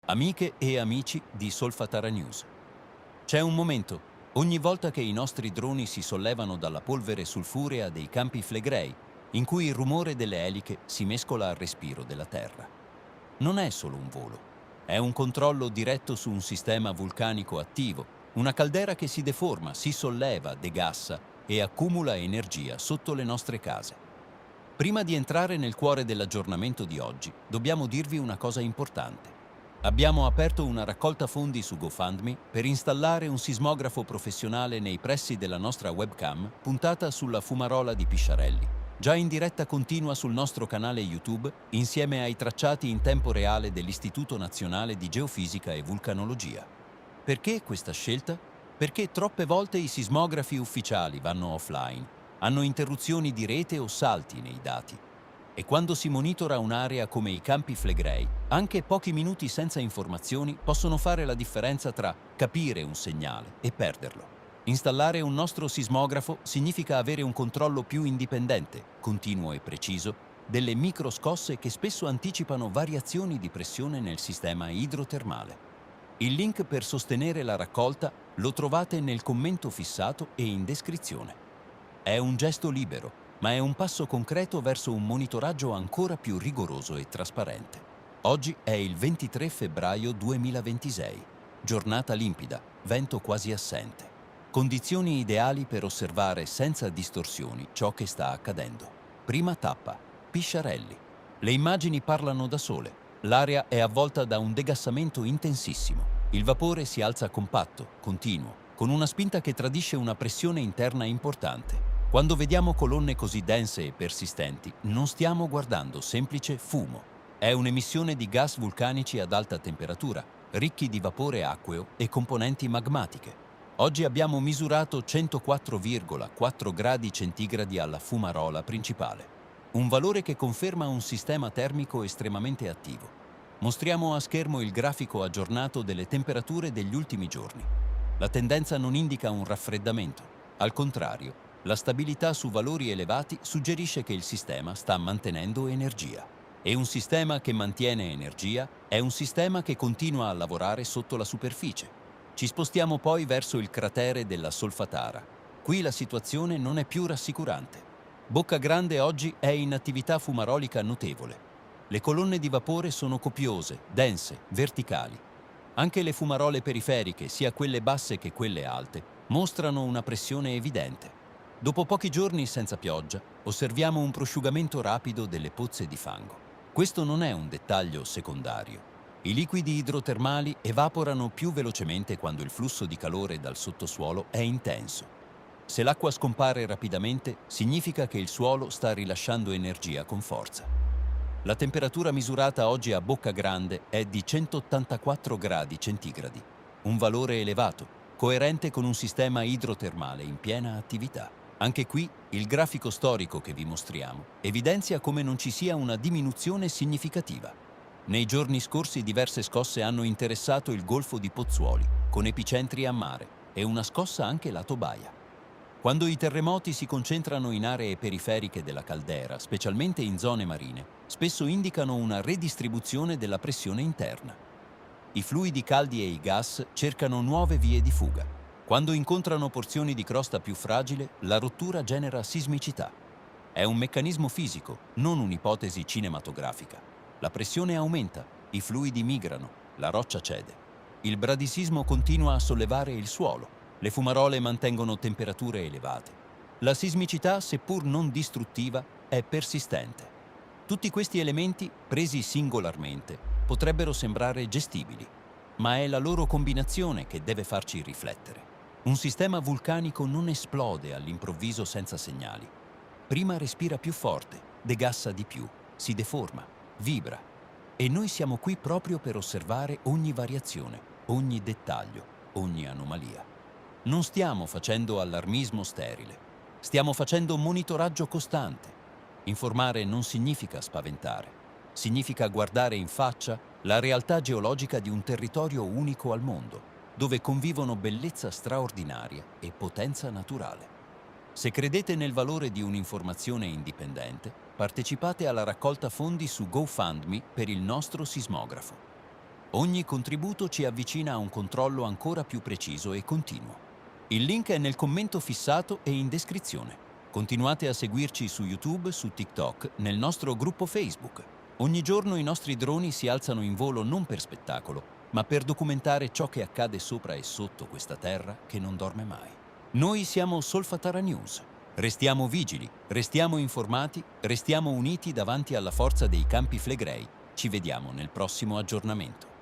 Amiche e amici di Solfatara News. C'è un momento, ogni volta che i nostri droni si sollevano dalla polvere sulfurea dei campi flegrei, in cui il rumore delle eliche si mescola al respiro della Terra. Non è solo un volo, è un controllo diretto su un sistema vulcanico attivo, una caldera che si deforma, si solleva, degassa e accumula energia sotto le nostre case. Prima di entrare nel cuore dell'aggiornamento di oggi, dobbiamo dirvi una cosa importante. Abbiamo aperto una raccolta fondi su GoFundMe per installare un sismografo professionale nei pressi della nostra webcam puntata sulla fumarola di Pisciarelli, già in diretta continua sul nostro canale YouTube insieme ai tracciati in tempo reale dell'Istituto Nazionale di Geofisica e Vulcanologia. Perché questa scelta? Perché troppe volte i sismografi ufficiali vanno offline, hanno interruzioni di rete o salti nei dati. E quando si monitora un'area come i Campi Flegrei, anche pochi minuti senza informazioni possono fare la differenza tra capire un segnale e perderlo. Installare un nostro sismografo significa avere un controllo più indipendente, continuo e preciso, delle microscosse che spesso anticipano variazioni di pressione nel sistema idrotermale. Il link per sostenere la raccolta lo trovate nel commento fissato e in descrizione. È un gesto libero, ma è un passo concreto verso un monitoraggio ancora più rigoroso e trasparente. Oggi è il 23 febbraio 2026, giornata limpida, vento quasi assente. Condizioni ideali per osservare senza distorsioni ciò che sta accadendo. Prima tappa, Pisciarelli. Le immagini parlano da sole. L'aria è avvolta da un degassamento intensissimo. Il vapore si alza compatto, continuo, con una spinta che tradisce una pressione interna importante. Quando vediamo colonne così dense e persistenti, non stiamo guardando semplice fumo. È un'emissione di gas vulcanici ad alta temperatura, ricchi di vapore acqueo e componenti magmatiche. Oggi abbiamo misurato 104,4 gradi centigradi alla fumarola principale, un valore che conferma un sistema termico estremamente attivo. Mostriamo a schermo il grafico aggiornato delle temperature degli ultimi giorni. La tendenza non indica un raffreddamento, al contrario, la stabilità su valori elevati suggerisce che il sistema sta mantenendo energia. E un sistema che mantiene energia è un sistema che continua a lavorare sotto la superficie. Ci spostiamo poi verso il cratere della Solfatara. Qui la situazione non è più rassicurante. Bocca Grande oggi è in attività fumarolica notevole. Le colonne di vapore sono copiose, dense, verticali. Anche le fumarole periferiche, sia quelle basse che quelle alte, mostrano una pressione evidente. Dopo pochi giorni senza pioggia, osserviamo un prosciugamento rapido delle pozze di fango. Questo non è un dettaglio secondario. I liquidi idrotermali evaporano più velocemente quando il flusso di calore dal sottosuolo è intenso. Se l'acqua scompare rapidamente, significa che il suolo sta rilasciando energia con forza. La temperatura misurata oggi a Bocca Grande è di 184 gradi centigradi, un valore elevato, coerente con un sistema idrotermale in piena attività. Anche qui, il grafico storico che vi mostriamo evidenzia come non ci sia una diminuzione significativa. Nei giorni scorsi diverse scosse hanno interessato il Golfo di Pozzuoli, con epicentri a mare, e una scossa anche lato baia. Quando i terremoti si concentrano in aree periferiche della caldera, specialmente in zone marine, spesso indicano una redistribuzione della pressione interna. I fluidi caldi e i gas cercano nuove vie di fuga. Quando incontrano porzioni di crosta più fragile, la rottura genera sismicità. È un meccanismo fisico, non un'ipotesi cinematografica. La pressione aumenta, i fluidi migrano, la roccia cede. Il bradisismo continua a sollevare il suolo, le fumarole mantengono temperature elevate. La sismicità, seppur non distruttiva, è persistente. Tutti questi elementi, presi singolarmente, potrebbero sembrare gestibili, ma è la loro combinazione che deve farci riflettere. Un sistema vulcanico non esplode all'improvviso senza segnali. Prima respira più forte, degassa di più, si deforma, vibra. E noi siamo qui proprio per osservare ogni variazione, ogni dettaglio, ogni anomalia. Non stiamo facendo allarmismo sterile, stiamo facendo monitoraggio costante. Informare non significa spaventare, significa guardare in faccia la realtà geologica di un territorio unico al mondo, dove convivono bellezza straordinaria e potenza naturale. Se credete nel valore di un'informazione indipendente, partecipate alla raccolta fondi su GoFundMe per il nostro sismografo. Ogni contributo ci avvicina a un controllo ancora più preciso e continuo. Il link è nel commento fissato e in descrizione. Continuate a seguirci su YouTube, su TikTok, nel nostro gruppo Facebook. Ogni giorno i nostri droni si alzano in volo non per spettacolo, ma per documentare ciò che accade sopra e sotto questa terra che non dorme mai. Noi siamo Solfatara News. Restiamo vigili, restiamo informati, restiamo uniti davanti alla forza dei Campi Flegrei. Ci vediamo nel prossimo aggiornamento.